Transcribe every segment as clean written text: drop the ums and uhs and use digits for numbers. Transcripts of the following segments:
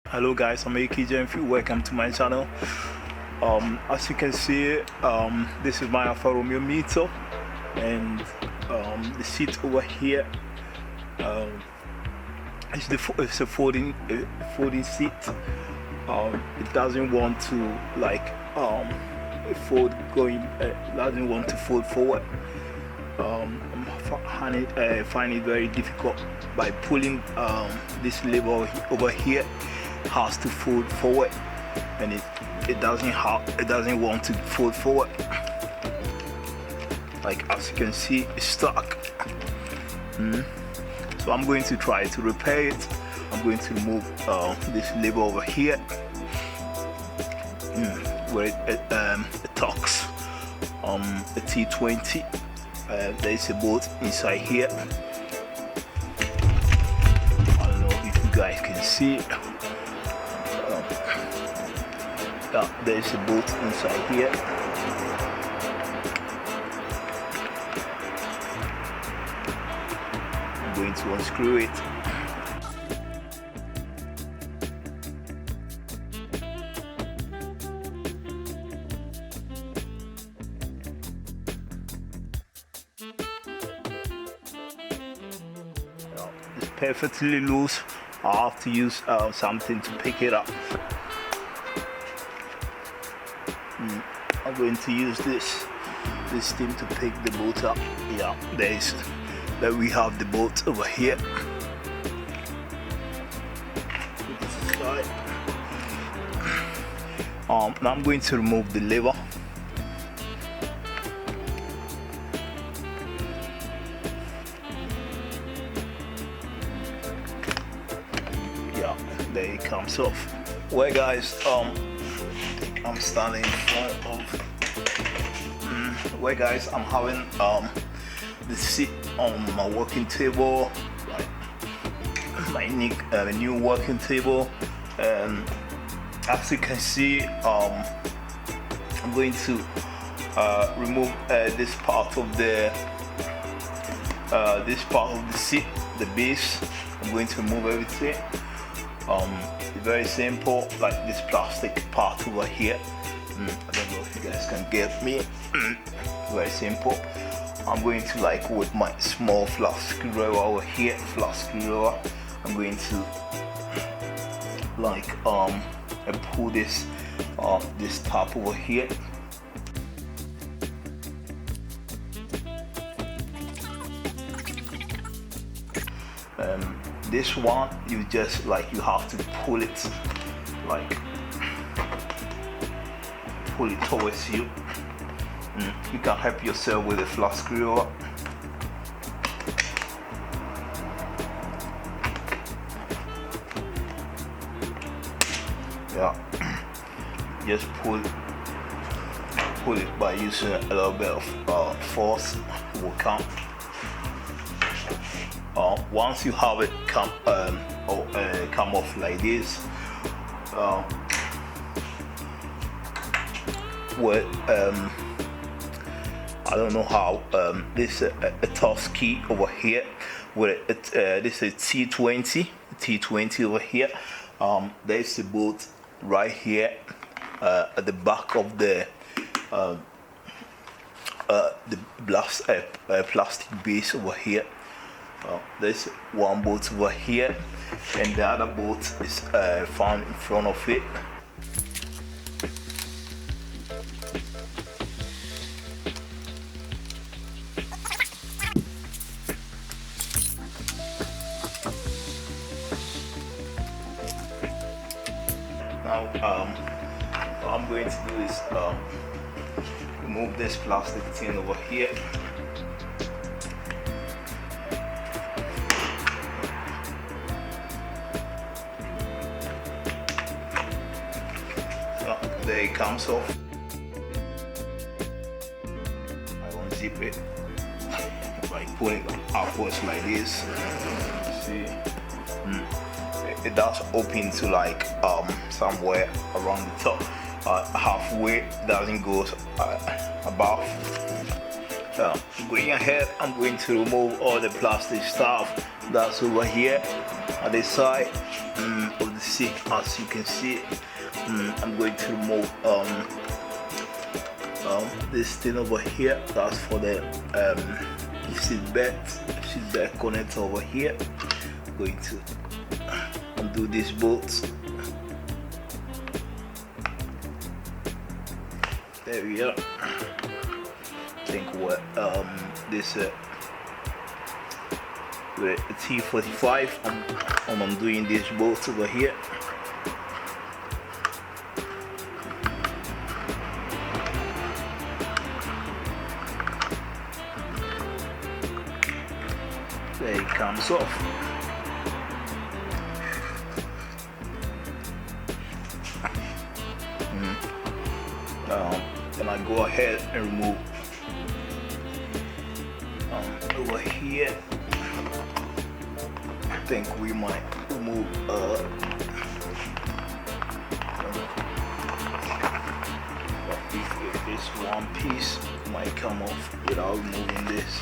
Hello guys, I'm AKJMF. Welcome to my channel. As you can see, this is my Alfa Romeo Mito, and the seat over here it's a folding seat. It doesn't want to fold doesn't want to fold forward. I find it very difficult by pulling this lever over here. Has to fold forward, and it doesn't want to fold forward. Like as you can see, it's stuck. So I'm going to try to repair it. I'm going to remove this lever over here where it talks a T20. There is a bolt inside here. I don't know if you guys can see. There is a bolt inside here. I'm going to unscrew it. It's perfectly loose. I have to use something to pick it up. I'm going to use this thing to pick the bolt up. Yeah, there we have the bolt over here. Put this aside. Now I'm going to remove the lever. Yeah, there it comes off. Well guys, I'm standing in front of guys, I'm having the seat on my working table, like my new working table, and as you can see, I'm going to remove this part of the seat, the base. I'm going to remove everything. It's very simple, like this plastic part over here. I don't know if you guys can get me. Very simple. I'm going to with my small flat screwdriver over here, I'm going to pull this top over here. This one, you just you have to pull it towards you. You can help yourself with a flat screwdriver. Yeah, just pull it by using a little bit of force. It will come. Once you have it come off like this, I don't know how. This is a toss key over here. This is T20 over here. There's a bolt right here at the back of the plastic base over here. There's one bolt over here, and the other bolt is found in front of it. Now, what I'm going to do is remove this plastic thing over here. There it comes off. I unzip it by pulling it upwards like this. See, it does open to somewhere around the top. Halfway doesn't go above. Going ahead, I'm going to remove all the plastic stuff that's over here at the side of the see, as you can see, I'm going to remove this thing over here. That's for the seat belt connector over here. I'm going to undo these bolts. There we are. I think what this with a T45, I'm doing these bolts over here. There it comes off. Then I go ahead and remove over here. I think we might remove if this one piece might come off without removing this.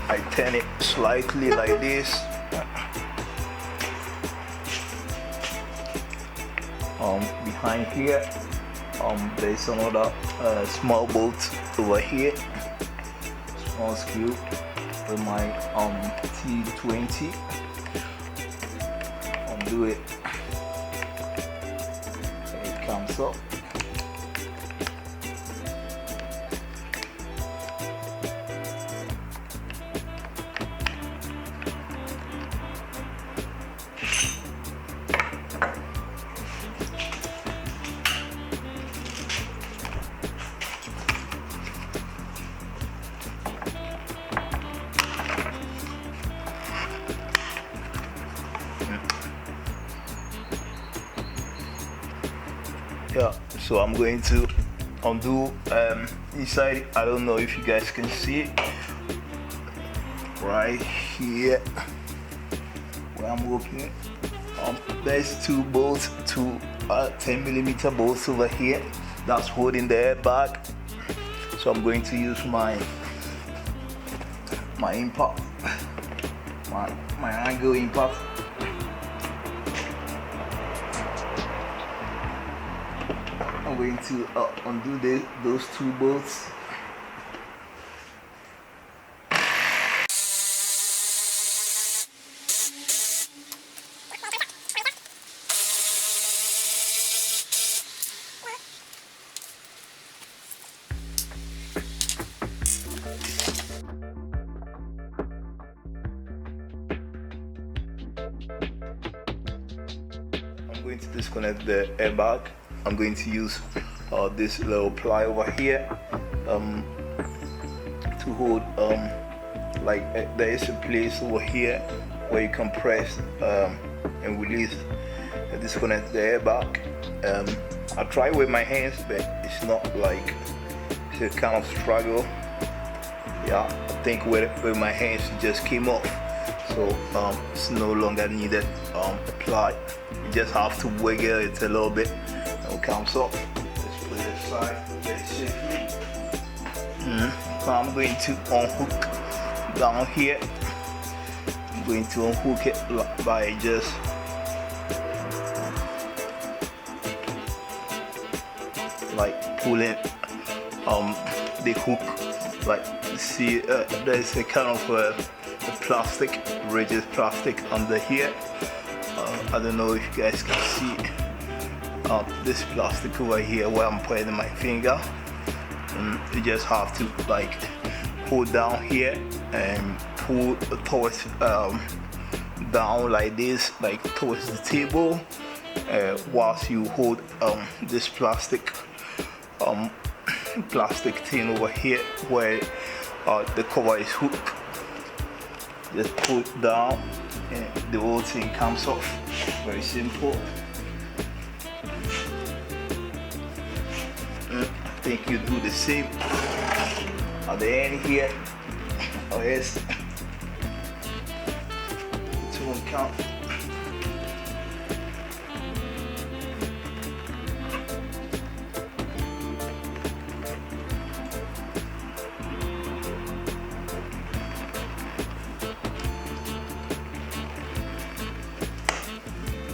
I turn it slightly like this. Behind here, there's another small bolt over here, small screw with my T20. Undo it. And it comes up. Yeah, so I'm going to undo inside. I don't know if you guys can see it right here where I'm working. There's two bolts, two 10mm bolts over here that's holding the airbag. So I'm going to use my impact, my angle impact. I'm going to undo those two bolts. I'm going to disconnect the airbag. I'm going to use this little ply over here to hold like there is a place over here where you can press and release and disconnect the airbag. I try with my hands, but it's not like, it's a kind of struggle. Yeah, I think with my hands it just came off, so it's no longer needed apply. You just have to wiggle it a little bit and it comes up. Let's put it aside very safely. So I'm going to unhook down here. I'm going to unhook it by just like pulling the hook. Like, see, there's a kind of a plastic, rigid plastic under here. I don't know if you guys can see this plastic over here where I'm putting my finger. You just have to like hold down here and pull towards down like this, like towards the table, whilst you hold this plastic thing over here where the cover is hooked. Just pull it down and the whole thing comes off. Very simple. I think you do the same at the end here. Oh yes, it won't count.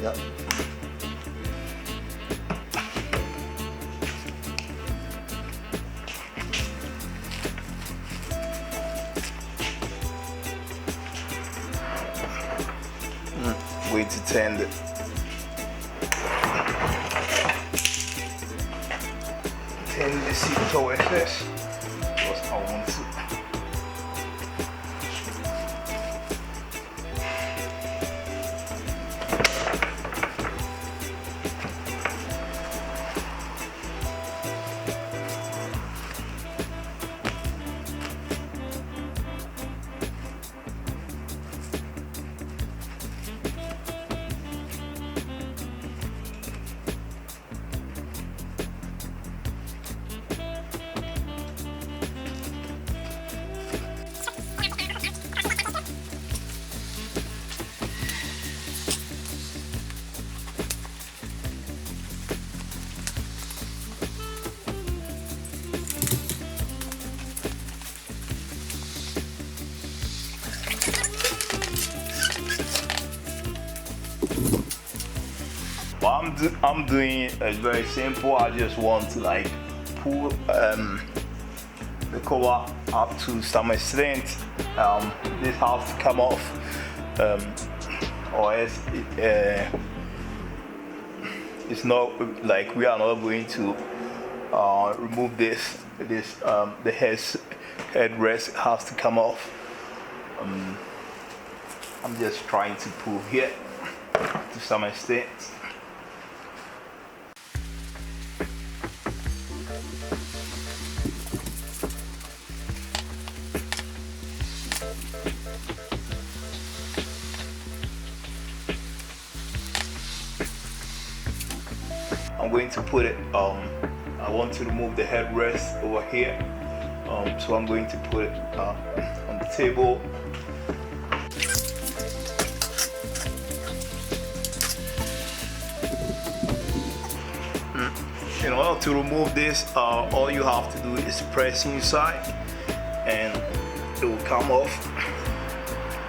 Yep. Going to turn the seat towards this because I want to. What I'm doing is very simple. I just want to like pull the cover up to some extent. This has to come off, or else it's not like we are not going to remove this. The headrest has to come off. I'm just trying to pull here to some extent. I'm going to put it, I want to remove the headrest over here, so I'm going to put it on the table. In order to remove this, all you have to do is press inside and it will come off.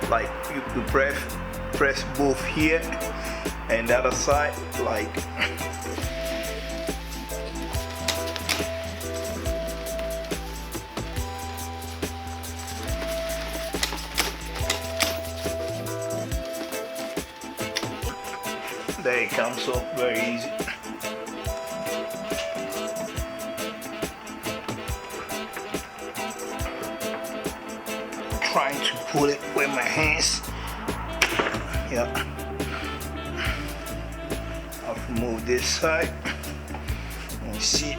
Like you press both here and the other side, like there it comes off very easy. Trying to pull it with my hands. Yeah. I've removed this side and see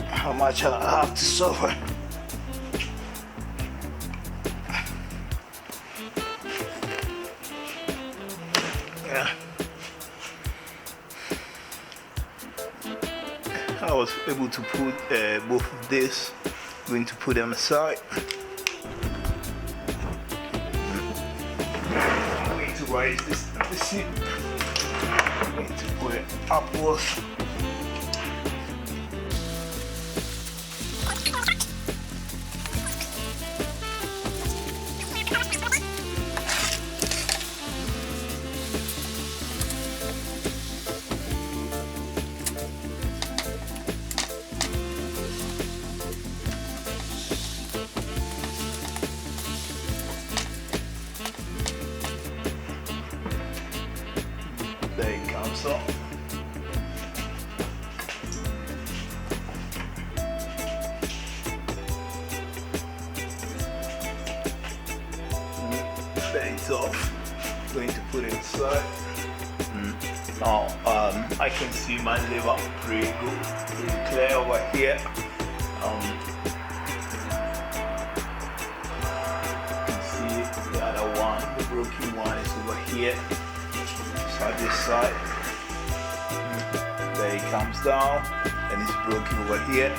how much I have to suffer. Yeah. I was able to put both of this. Going to put them aside. I'm going to raise this seat. I'm going to put it upwards. There it comes off. There it's off. Going to put it inside. Now I can see my liver pretty good, pretty clear over here. You can see the other one, the broken one is over here. This side, there it comes down and it's broken over here.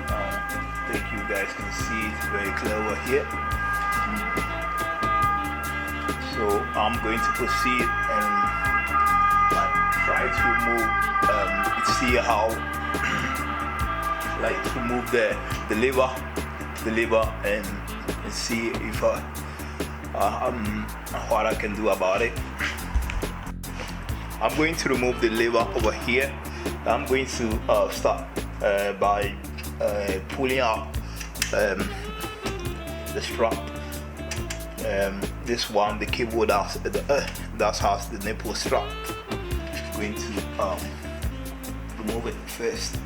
I think you guys can see it's very clear over here. So I'm going to proceed and try to remove, see how, like remove the liver and see if what I can do about it. I'm going to remove the lever over here. I'm going to start by pulling out the strap. This one, the cable that has the nipple strap. I'm going to remove it first.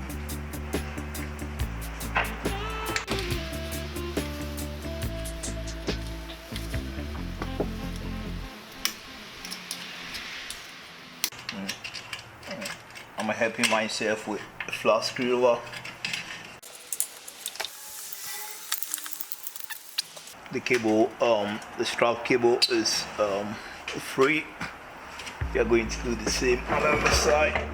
I'm helping myself with a flat screwdriver. The cable, the strap cable is free. We are going to do the same on the other side.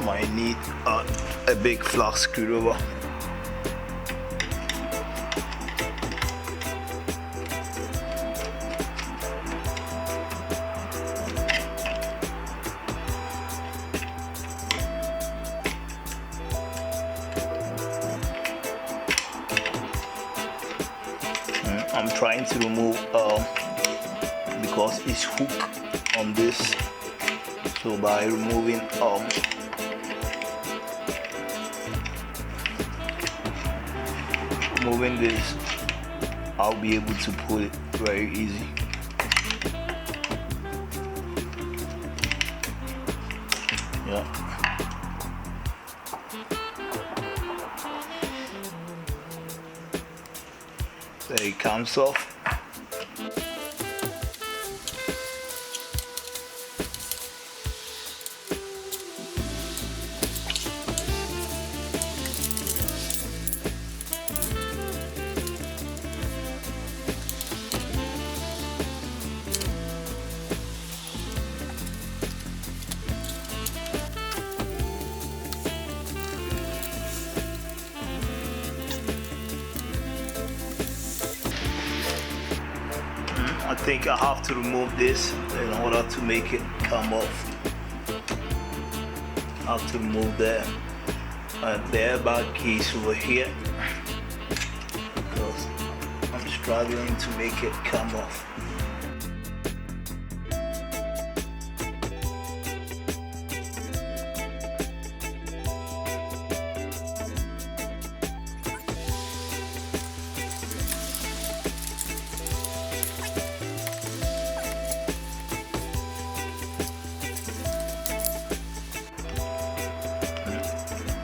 Might need a big flat screwdriver. I'm trying to remove because it's hooked on this, so by removing moving this, I'll be able to pull it very easy. Yeah. There it comes off. I think I have to remove this in order to make it come off. I have to remove the airbag case over here because I'm struggling to make it come off.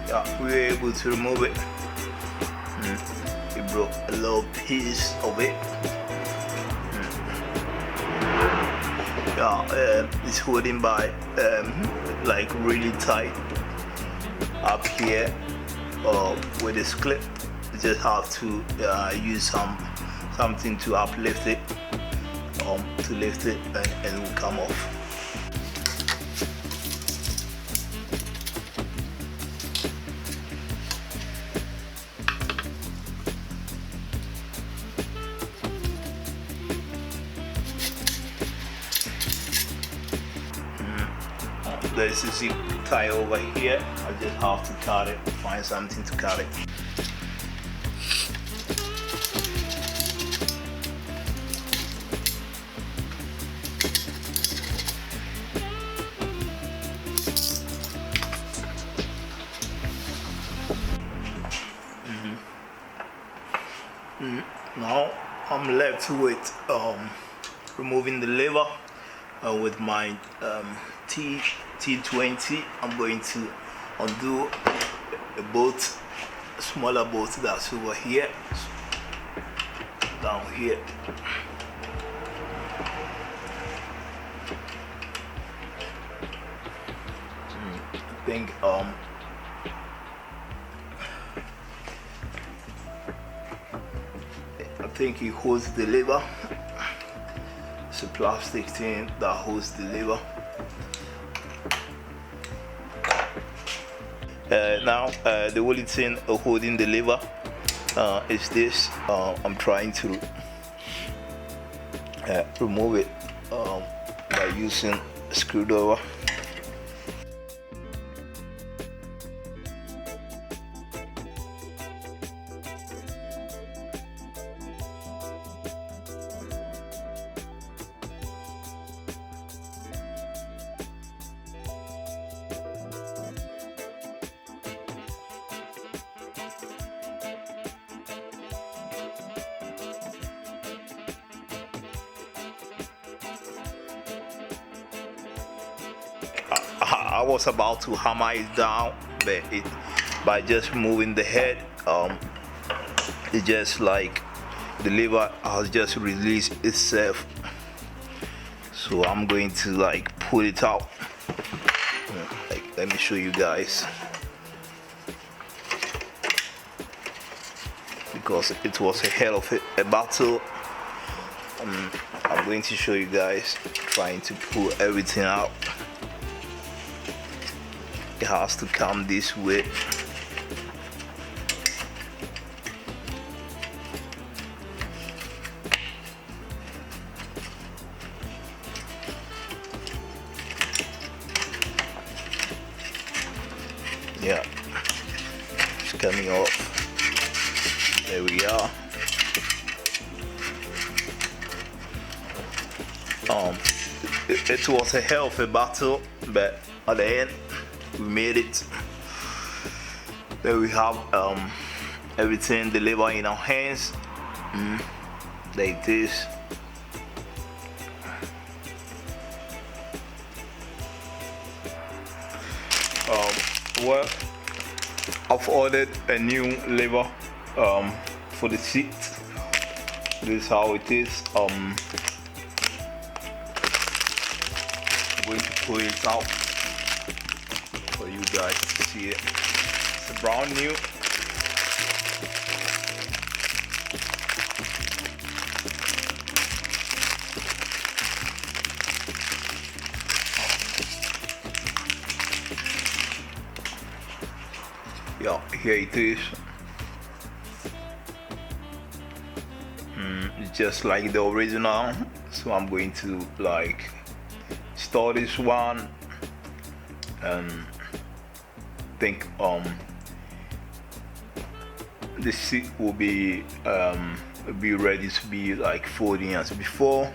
Yeah, we were able to remove it. We broke a little piece of it. Yeah, it's holding by like really tight up here with this clip. You just have to use something to uplift it, to lift it, and it will come off. There's a zip tie over here. I just have to cut it, find something to cut it. Now I'm left with removing the lever with my T20. I'm going to undo a bolt, a smaller bolt that's over here, down here. I think it holds the lever. It's a plastic thing that holds the lever. Now the only thing holding the lever is this. I'm trying to remove it by using a screwdriver. I was about to hammer it down, but by just moving the head, it just like the lever has just released itself. So I'm going to like pull it out. Like, let me show you guys, because it was a hell of a battle. I'm going to show you guys trying to pull everything out. It has to come this way. Yeah, it's coming off. There we are. It was a hell of a battle, but at the end we made it. There we have everything delivered in our hands. Like this. Well, I've ordered a new lever for the seat. This is how it is. I'm going to pull it out for you guys to see it. It's brand new. Yeah, here it is. It's just like the original. So I'm going to like store this one and think the seat will be ready to be like folding as before.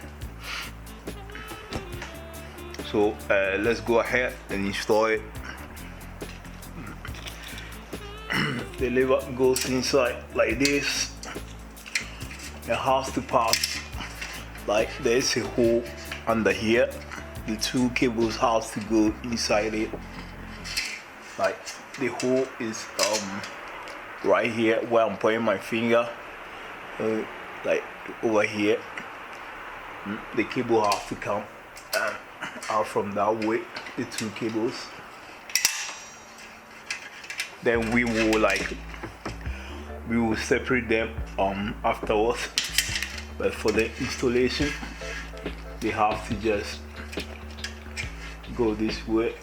So let's go ahead and install it. The lever goes inside like this. It has to pass, like there's a hole under here. The two cables have to go inside it. Like the hole is right here where I'm pointing my finger, like over here. The cable has to come out from that way, the two cables. Then we will separate them afterwards, but for the installation they have to just go this way.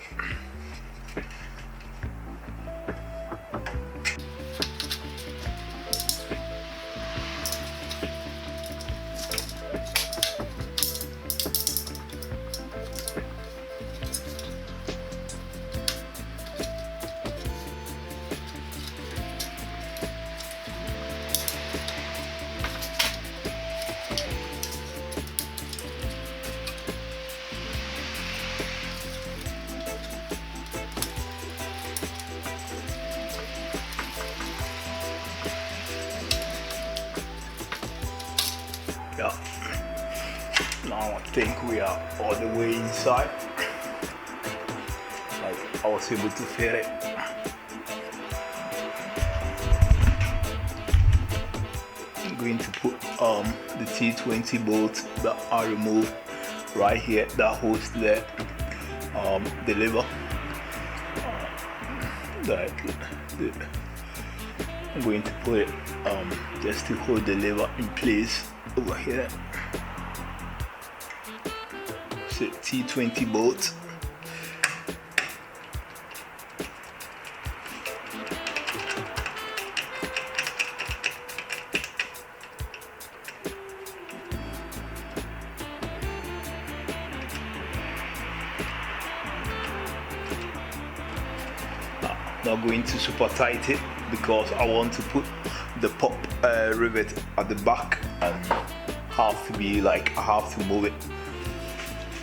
Yeah. Now I think we are all the way inside. Like I was able to fit it. I'm going to put the T20 bolts that are removed right here that holds the lever. I'm going to put it just to hold the lever in place over here. It's a T20 bolt. Not going to super tight it because I want to put the pop rivet at the back, and have to be like, I have to move it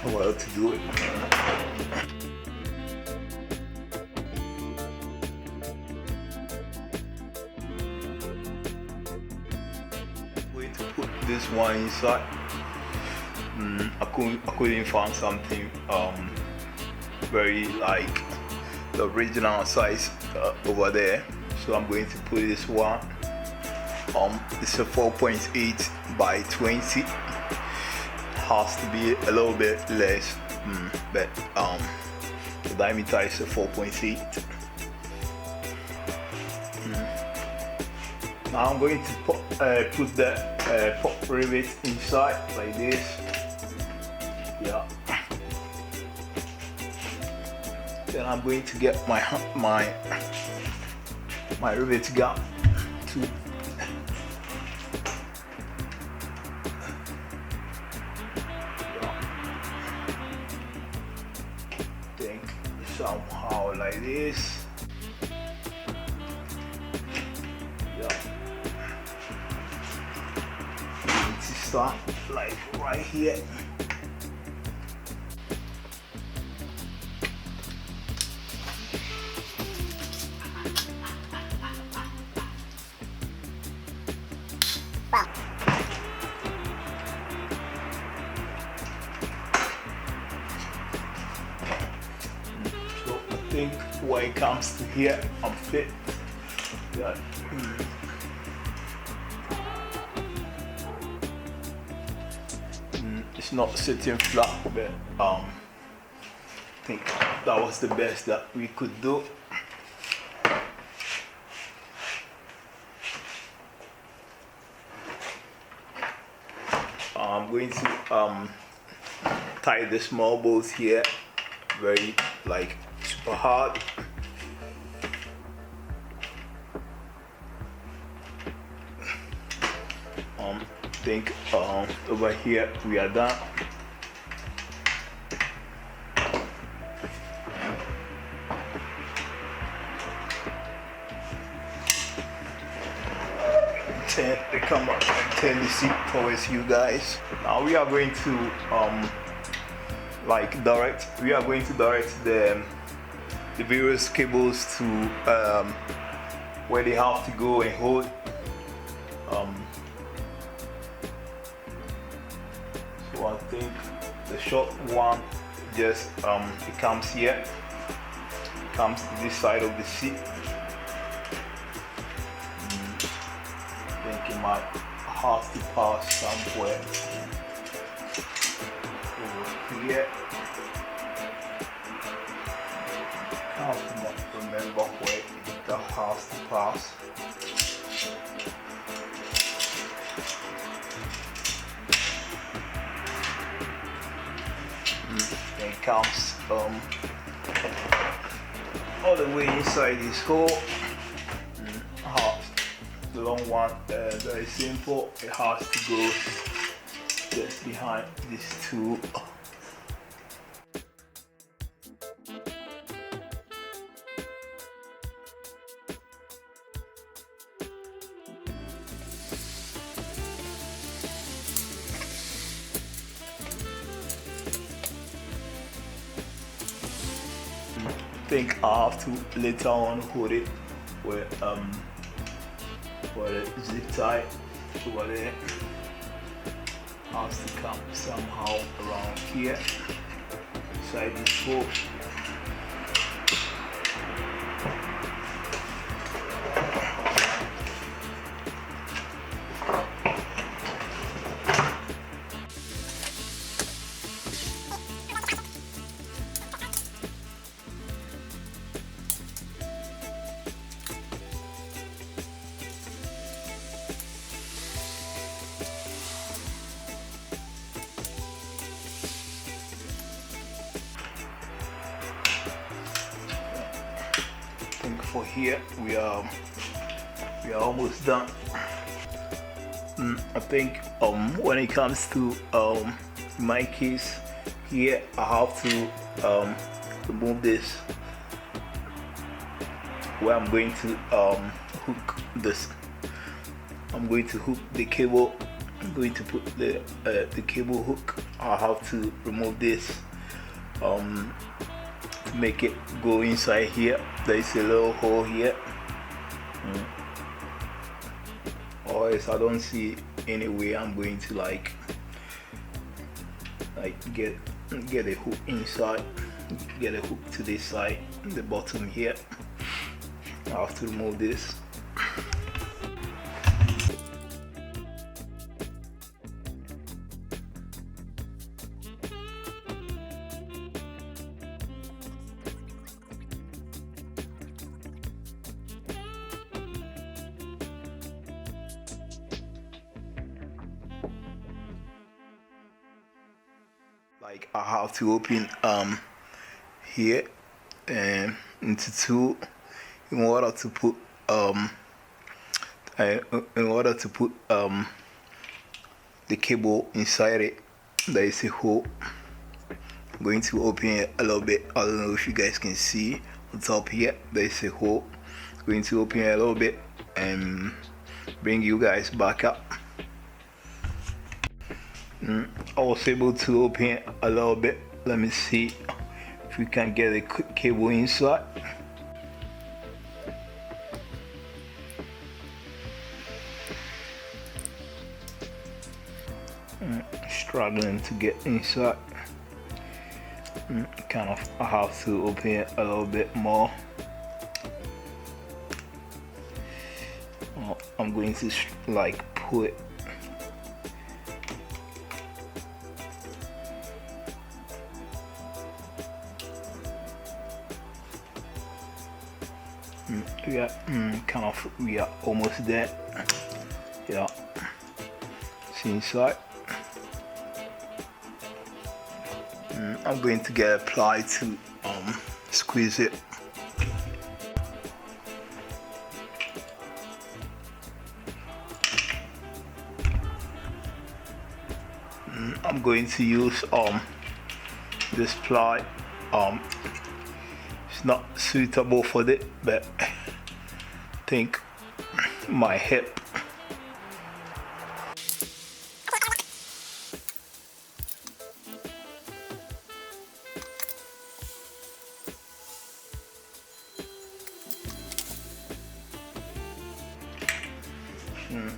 well to do it. Going to put this one inside. I couldn't find something very like the original size over there, so I'm going to put this one. It's a 4.8 by 20. Has to be a little bit less, but the diameter is a 4.8. Now I'm going to put the pop rivet inside like this. Yeah. Then I'm going to get my rivet gun to think somehow like this. Yeah. Going to start like right here. So I think when it comes to here, I'm fit. Yeah. It's not sitting flat, but I think that was the best that we could do. I'm going to tie the small bolts here very like super hard. I think over here we are done. Turn the camera, turn the seat towards you guys. Now we are going to direct the various cables to where they have to go and hold. So I think the short one just it comes here, comes to this side of the seat. I think it might have to pass somewhere over here. I cannot remember where it has to pass. Then it comes all the way inside this hole. The long one, very simple. It has to go just behind these two. I think I have to later on hold it with the zip tie over there. Has to come somehow around here inside this hole. for here we are almost done. I think when it comes to my case here, I have to remove this where I'm going to hook this. I'm going to hook the cable. I'm going to put the cable hook. I have to remove this to make it go inside here. There is a little hole here. Or else I don't see any way I'm going to like get a hook inside, get a hook to this side, the bottom here. I have to remove this. Like I have to open here and into two in order to put the cable inside it. There is a hole. I'm going to open it a little bit. I don't know if you guys can see on top here. There is a hole. I'm going to open it a little bit and bring you guys back up. I was able to open it a little bit. Let me see if we can get a cable inside. Struggling to get inside. Kind of, I have to open it a little bit more. I'm going to like pull it. Yeah, kind of, we are almost there. Yeah, see inside. I'm going to get a ply to squeeze it. I'm going to use this ply. It's not suitable for it, but I think my hip.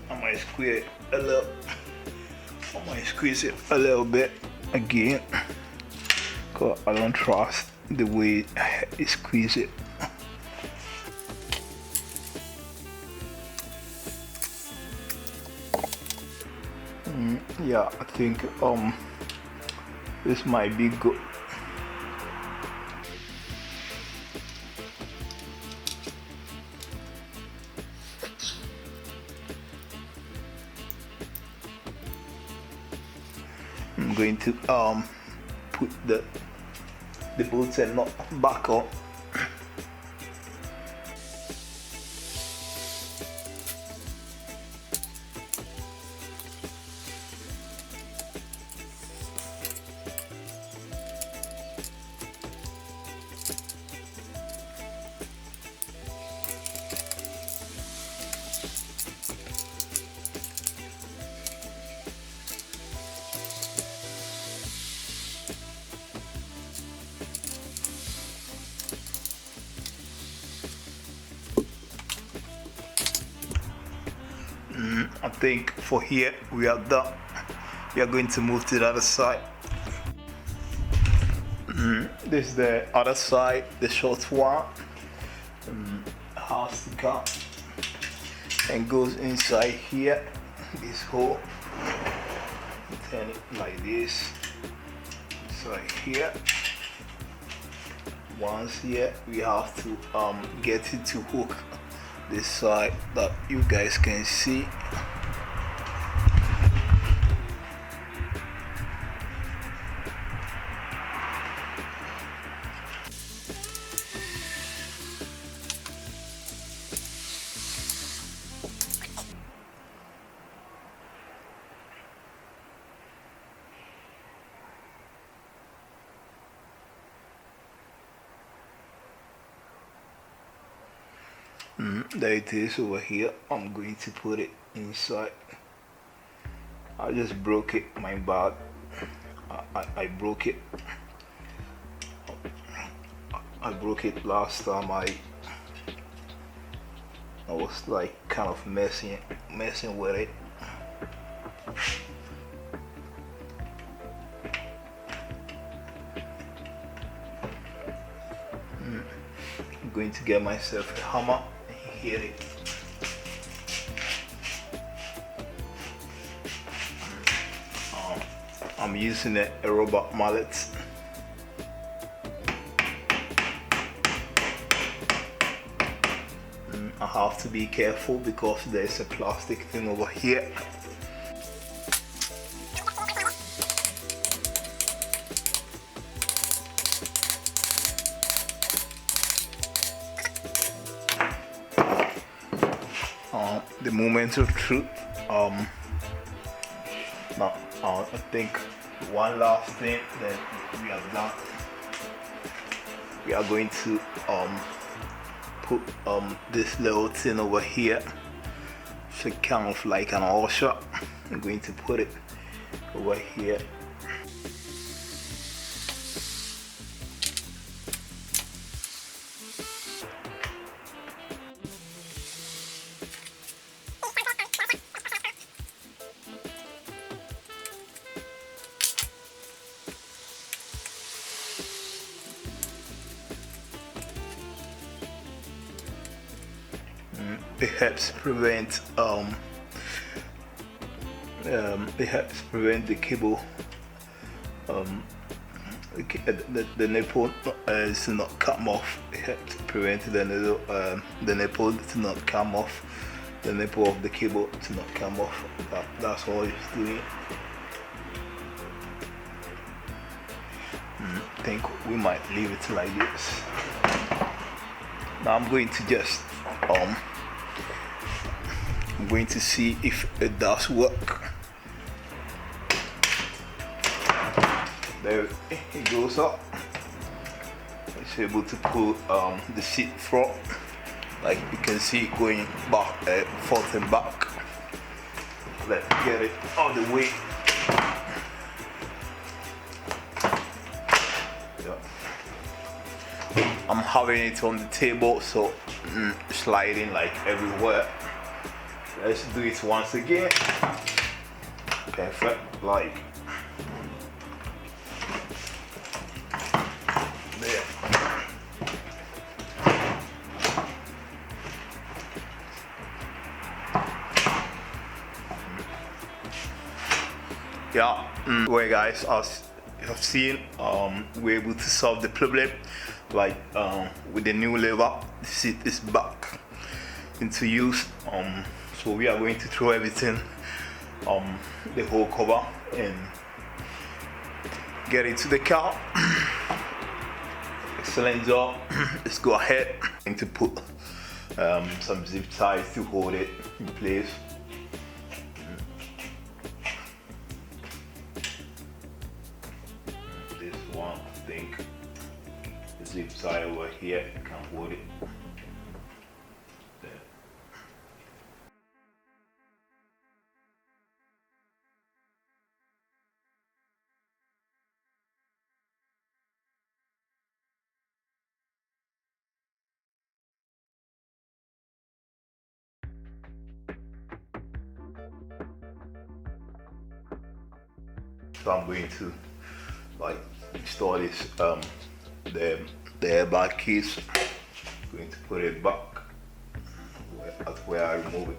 I might squeeze it a little. I might squeeze it a little bit again, cause I don't trust the way it squeeze it. Yeah, I think this might be good. I'm going to put the bolts and nut back on. I think for here we are done. We are going to move to the other side. This is the other side, the short one. Has to come and goes inside here, this hole. Turn it like this. Inside here. Once here, we have to get it to hook this side that you guys can see. There it is over here. I'm going to put it inside. I just broke it, my bad. I broke it. I broke it last time. I was like kind of messing with it. I'm going to get myself a hammer and hit it. I'm using a rubber mallet. I have to be careful because there's a plastic thing over here. The moment of truth. Now, I think one last thing that we have done. We are going to put this little thing over here. It's kind of like an usher. I'm going to put it over here. It helps prevent the cable the nipple is not come off. It helps prevent the nipple to not come off, the nipple of the cable to not come off. That's all it's doing. I think we might leave it like this. Now I'm going to just I'm going to see if it does work. There it goes up. It's able to pull the seat front, like you can see it going back, forth and back. Let's get it out of the way. Yeah. I'm having it on the table, so sliding like everywhere. Let's do it once again. Perfect, like there. Yeah, well guys, as you have seen, we're able to solve the problem, like with the new lever. The seat is back into use. So we are going to throw everything, the whole cover, and get it to the car. Excellent job. Let's go ahead and to put some zip ties to hold it in place. This one, I think, the zip tie over here can hold it. So I'm going to like install this the airbag case. I'm going to put it back at where I remove it.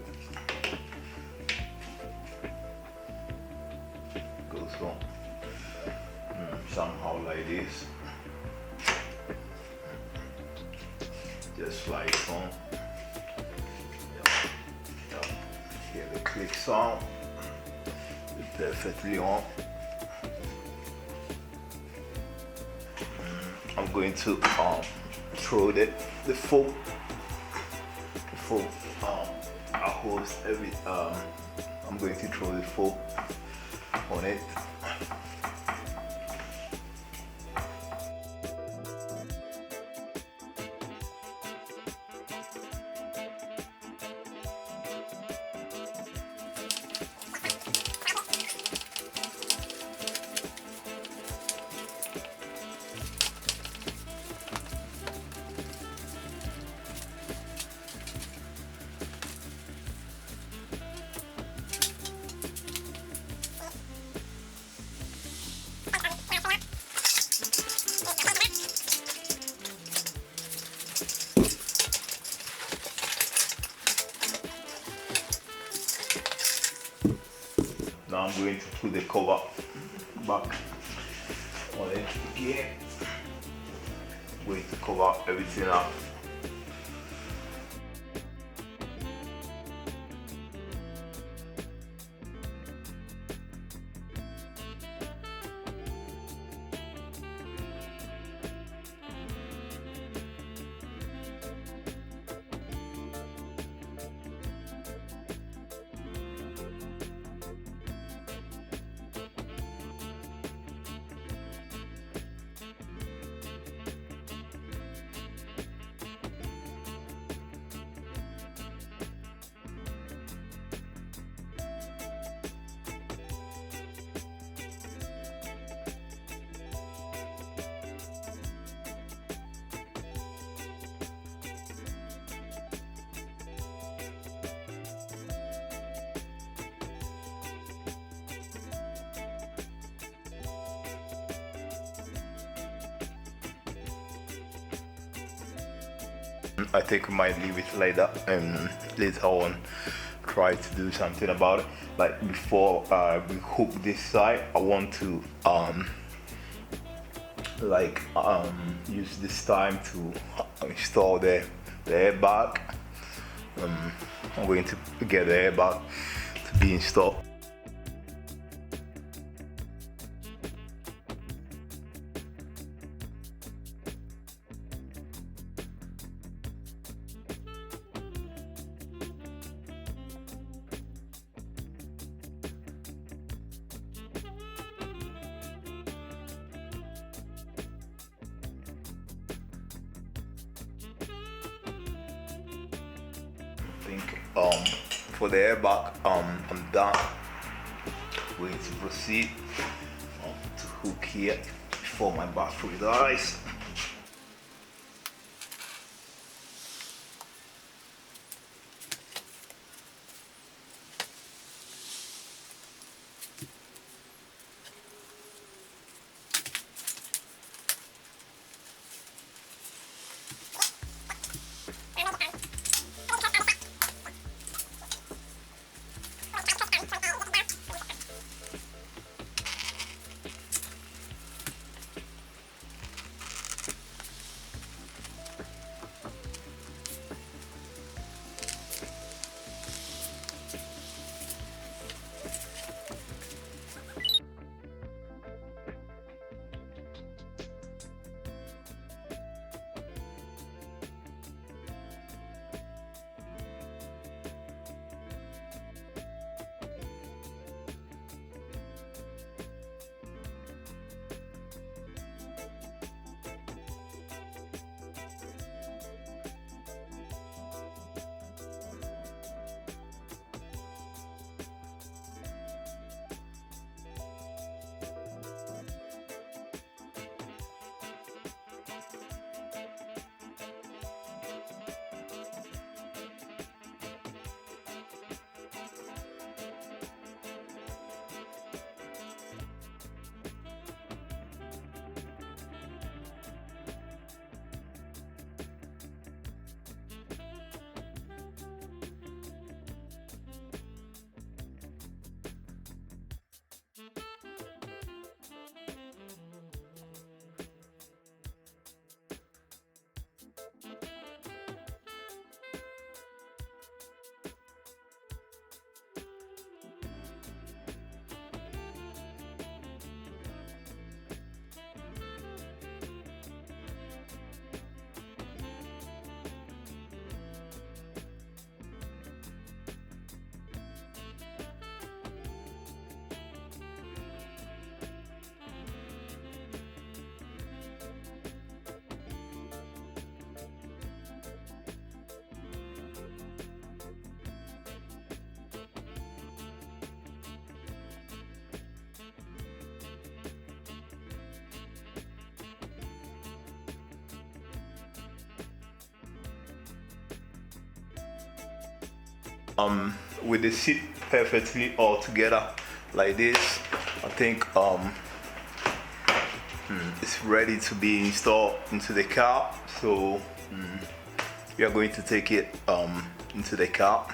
Goes on somehow like this. Just slide it on. Here the click sound. It's perfectly on. I'm going to throw the foam. I host every. I'm going to throw the foam on it. I'm going to put the cover back on it again. I'm going to cover everything up. I think we might leave it like that and later on try to do something about it. Like before we hook this side, I want to use this time to install the airbag. I'm going to get the airbag to be installed. For the airbag, I'm done. Going to proceed to hook here before my battery dies. With the seat perfectly all together like this, I think it's ready to be installed into the car. So we are going to take it into the car.